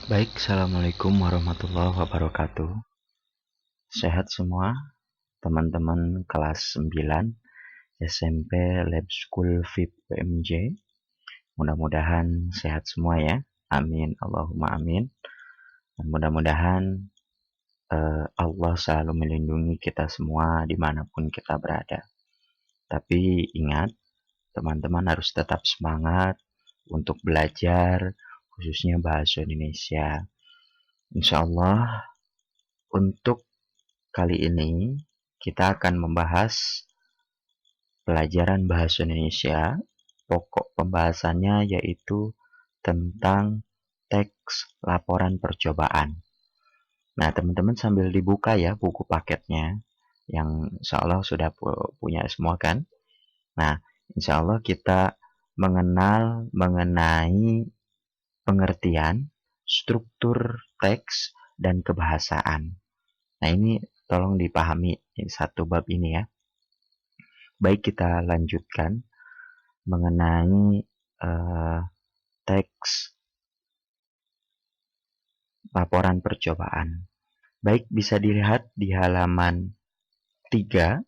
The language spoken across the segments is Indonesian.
Baik, Assalamualaikum warahmatullahi wabarakatuh. Sehat semua, teman-teman kelas 9 SMP Lab School VIP PMJ. Mudah-mudahan sehat semua ya. Amin, Allahumma amin. Dan mudah-mudahan Allah selalu melindungi kita semua dimanapun kita berada. Tapi ingat, teman-teman harus tetap semangat untuk belajar, khususnya bahasa Indonesia. Insya Allah, untuk kali ini kita akan membahas pelajaran bahasa Indonesia. Pokok pembahasannya yaitu tentang teks laporan percobaan. Nah, teman-teman sambil dibuka ya buku paketnya yang insya Allah sudah punya semua kan. Nah, insya Allah kita mengenal mengenai pengertian, struktur teks, dan kebahasaan. Nah, ini tolong dipahami satu bab ini ya. Baik, kita lanjutkan mengenai teks laporan percobaan. Baik, bisa dilihat di halaman 3,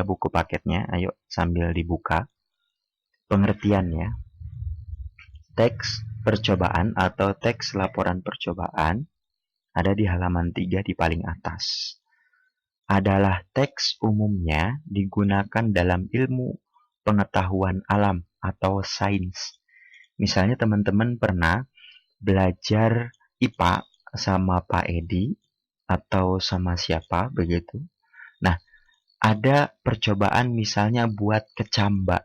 buku paketnya. Ayo sambil dibuka. Pengertiannya, teks percobaan atau teks laporan percobaan ada di halaman 3 di paling atas. Adalah teks umumnya digunakan dalam ilmu pengetahuan alam atau sains. Misalnya teman-teman pernah belajar IPA sama Pak Edi atau sama siapa begitu. Nah, ada percobaan misalnya buat kecamba.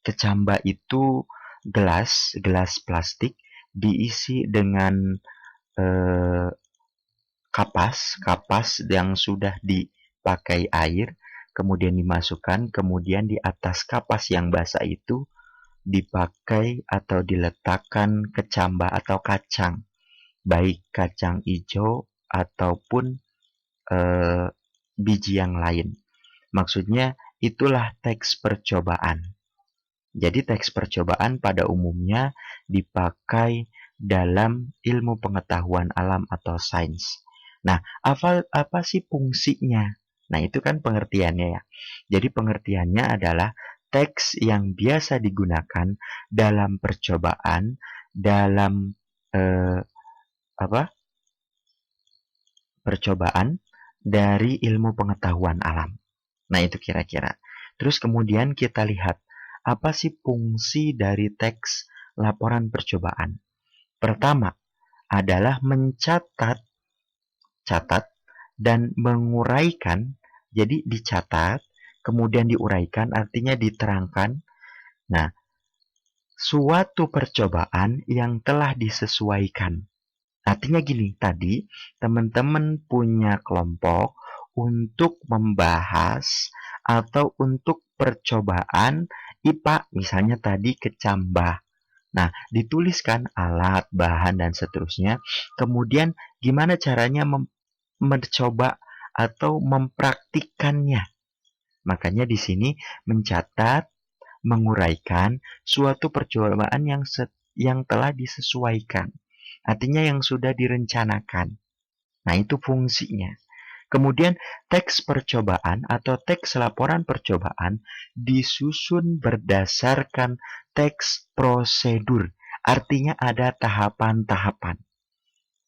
Kecamba itu gelas plastik diisi dengan kapas yang sudah dipakai air, kemudian dimasukkan, kemudian di atas kapas yang basah itu dipakai atau diletakkan kecamba atau kacang, baik kacang hijau ataupun biji yang lain. Maksudnya itulah teks percobaan. Jadi teks percobaan pada umumnya dipakai dalam ilmu pengetahuan alam atau sains. Nah, apa sih fungsinya? Nah, itu kan pengertiannya ya. Jadi pengertiannya adalah teks yang biasa digunakan dalam percobaan, dalam percobaan dari ilmu pengetahuan alam. Nah, itu kira-kira. Terus kemudian kita lihat, apa sih fungsi dari teks laporan percobaan? Pertama adalah mencatat dan menguraikan. Jadi dicatat, kemudian diuraikan, artinya diterangkan. Nah, suatu percobaan yang telah disesuaikan. Artinya gini, tadi teman-teman punya kelompok untuk membahas atau untuk percobaan IPA, misalnya tadi kecambah. Nah, dituliskan alat, bahan, dan seterusnya. Kemudian gimana caranya mencoba atau mempraktikkannya. Makanya di sini mencatat, menguraikan suatu percobaan yang telah disesuaikan. Artinya yang sudah direncanakan. Nah, itu fungsinya. Kemudian teks percobaan atau teks laporan percobaan disusun berdasarkan teks prosedur. Artinya ada tahapan-tahapan.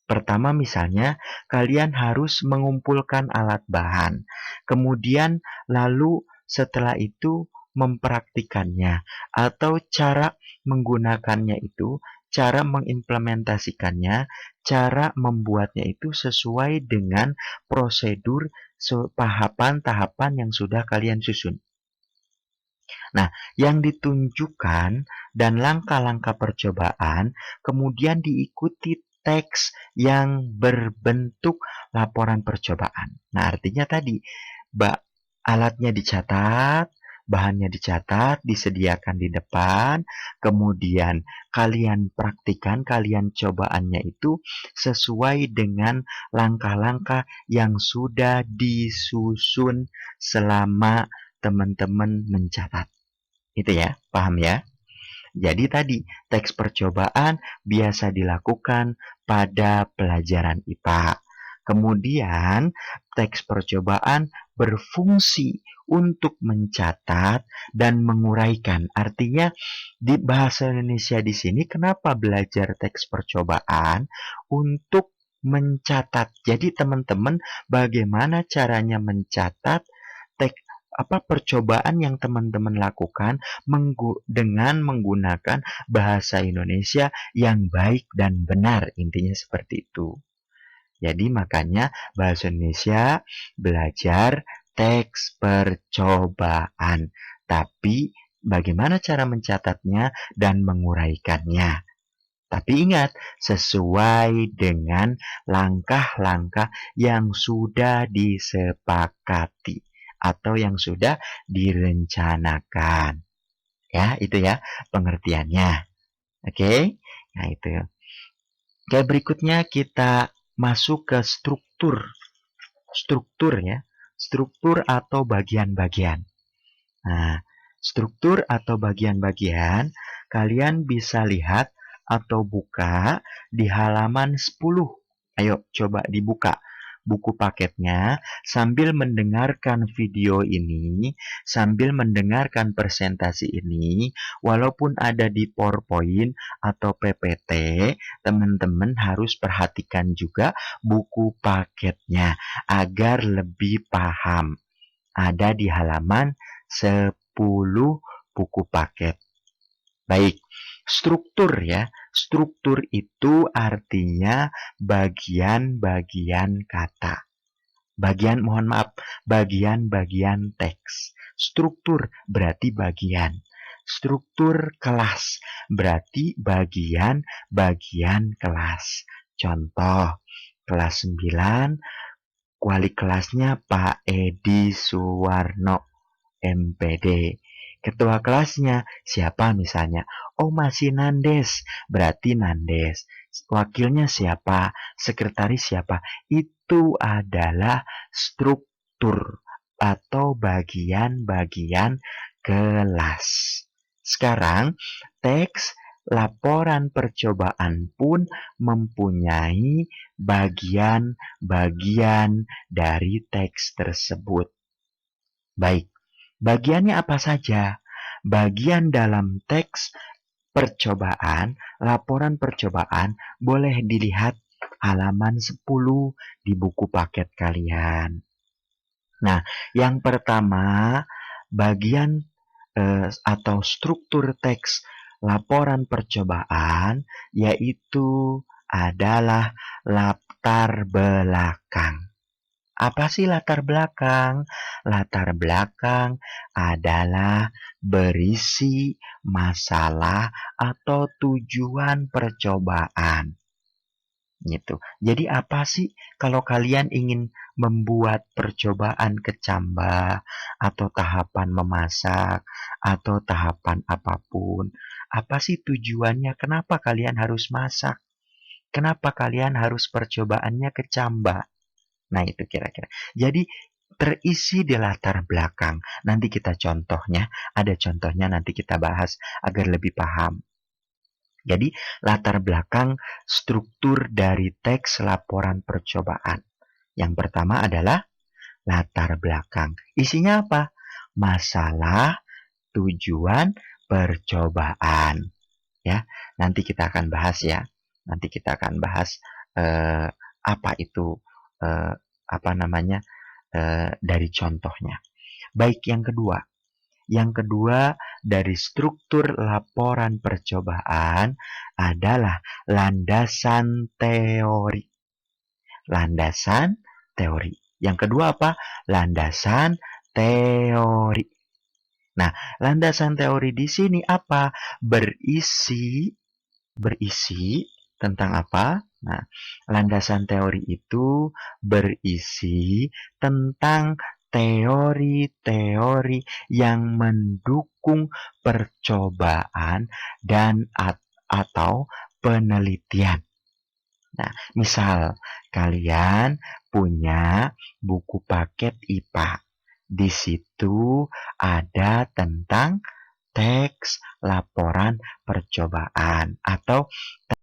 Pertama misalnya, kalian harus mengumpulkan alat bahan. Kemudian lalu setelah itu mempraktikannya. Atau cara menggunakannya itu, cara mengimplementasikannya, cara membuatnya itu sesuai dengan prosedur tahapan-tahapan yang sudah kalian susun. Nah, yang ditunjukkan dan langkah-langkah percobaan kemudian diikuti teks yang berbentuk laporan percobaan. Nah, artinya tadi, alatnya dicatat, bahannya dicatat, disediakan di depan, kemudian kalian praktikan, kalian cobaannya itu sesuai dengan langkah-langkah yang sudah disusun selama teman-teman mencatat. Itu ya, paham ya? Jadi tadi, teks percobaan biasa dilakukan pada pelajaran IPA. Kemudian, teks percobaan berfungsi untuk mencatat dan menguraikan. Artinya, di bahasa Indonesia di sini kenapa belajar teks percobaan? Untuk mencatat. Jadi teman-teman bagaimana caranya mencatat teks percobaan yang teman-teman lakukan dengan menggunakan bahasa Indonesia yang baik dan benar, intinya seperti itu. Jadi makanya bahasa Indonesia belajar teks percobaan. Tapi bagaimana cara mencatatnya dan menguraikannya? Tapi ingat, sesuai dengan langkah-langkah yang sudah disepakati atau yang sudah direncanakan. Ya, itu ya pengertiannya. Oke? Nah, itu. Oke, berikutnya kita masuk ke struktur. Struktur ya. Struktur atau bagian-bagian. Nah, struktur atau bagian-bagian kalian bisa lihat atau buka di halaman 10. Ayo coba dibuka buku paketnya sambil mendengarkan video ini, sambil mendengarkan presentasi ini, walaupun ada di PowerPoint atau PPT, teman-teman harus perhatikan juga buku paketnya agar lebih paham. Ada di halaman 10 buku paket. Baik, struktur ya. Struktur itu artinya bagian-bagian kata. Bagian-bagian teks. Struktur berarti bagian. Struktur kelas berarti bagian-bagian kelas. Contoh, kelas 9, wali kelasnya Pak Edi Suwarno, MPD. Ketua kelasnya siapa misalnya? Oh, masih Nandes, berarti Nandes. Wakilnya siapa? Sekretaris siapa? Itu adalah struktur atau bagian-bagian kelas. Sekarang, teks laporan percobaan pun mempunyai bagian-bagian dari teks tersebut. Baik, bagiannya apa saja? Bagian dalam teks percobaan, laporan percobaan boleh dilihat halaman 10 di buku paket kalian. Nah, yang pertama, bagian atau struktur teks laporan percobaan yaitu adalah latar belakang. Apa sih latar belakang? Latar belakang adalah berisi masalah atau tujuan percobaan. Gitu. Jadi apa sih kalau kalian ingin membuat percobaan kecambah atau tahapan memasak atau tahapan apapun? Apa sih tujuannya? Kenapa kalian harus masak? Kenapa kalian harus percobaannya kecambah? Nah, itu kira-kira. Jadi, terisi di latar belakang. Nanti kita contohnya, ada contohnya nanti kita bahas agar lebih paham. Jadi, latar belakang struktur dari teks laporan percobaan. Yang pertama adalah latar belakang. Isinya apa? Masalah, tujuan, percobaan. Ya, nanti kita akan bahas ya. Nanti kita akan bahas apa itu dari contohnya. Baik, yang kedua. Yang kedua dari struktur laporan percobaan adalah landasan teori. Landasan teori. Yang kedua apa? Landasan teori. Nah, landasan teori di sini apa? Berisi tentang apa? Nah, landasan teori itu berisi tentang teori-teori yang mendukung percobaan dan atau penelitian. Nah, misal kalian punya buku paket IPA. Di situ ada tentang teks laporan percobaan atau